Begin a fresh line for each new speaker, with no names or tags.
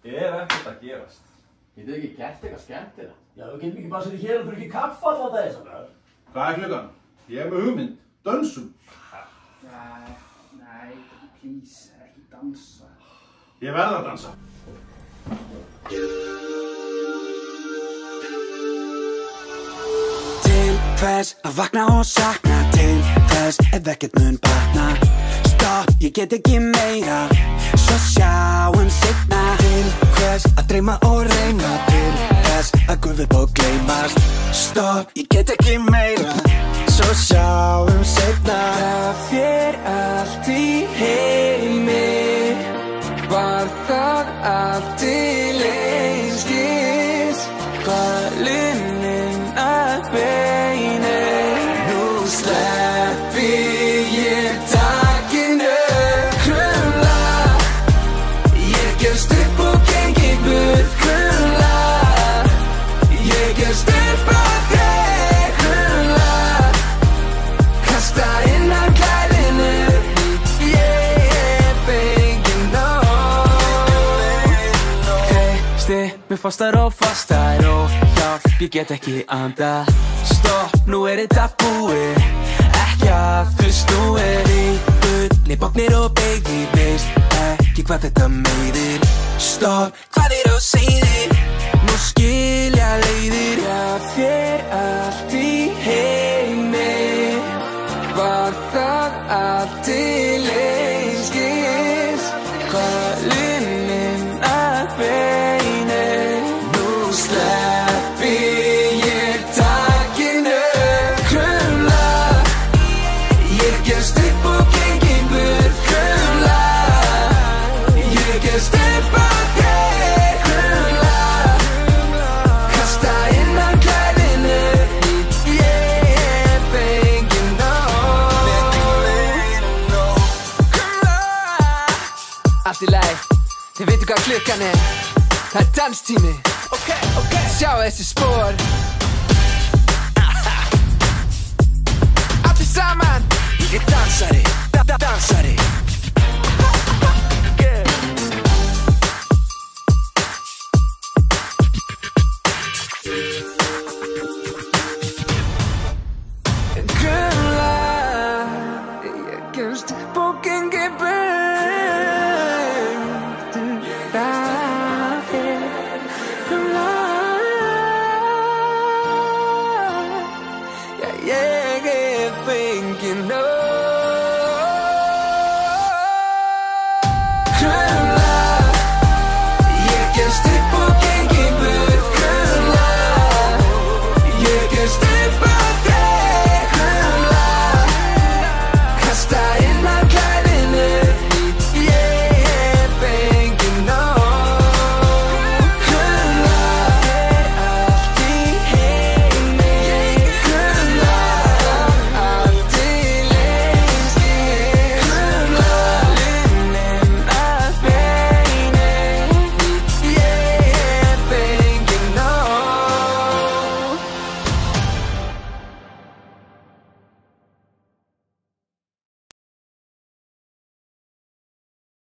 Ekkert að gerast.
Getur þið ekki gert eitthvað skemmtilegt?
Já, við getum ekki bara setið hér og drukkið kaffi allan daginn, sagði.
Hvað klukkan? Ég með hugmynd. Dönsum.
Nei, please, ekki dansa.
Ég verð að dansa.
Til hvers að vakna og sakna, til hvers ef ekkert mun batna. Stopp, ég get ekki meira, svo sjáum seinna. Til hvers að dreyma og reyna, til hvers að gufa upp og gleymast. Stopp, ég get ekki meira, svo sjáum seinna. Það fer allt í heimi, var það allt til einskis. Hvað lunnin að beini, nú sleppi ég takinu. Krumla, ég gefst upp og gengi burt. Krumla, ég gefst upp á þig. Krumla, kasta inn á klæðinu. Ég er fenginn nóg. Treysti mér fastar og fastar og hjálp, ég get ekki andað. Stopp, nú er þetta búið, ekki aftur snúið. Í bulli bóknir og beigir, veist ekki hvað þetta meiðir. Stopp, hvað er á seyði, nú skilja leiðir. Það fer allt í heimi, var það allt til einskis. Hvað lunnin að beini, nú sleppi ég takinu. Krumla, ég gefst upp og gengi burt. Krumla, ég gefst upp á þig. Krumla, kasta inn á klæðinu. Ég er fenginn nóg. Krumla. Allt í lagi, þið veitu hvað klukkan er. Það er danstími. Sjá þessi spor. Allir saman. Ég er dansari, dansari.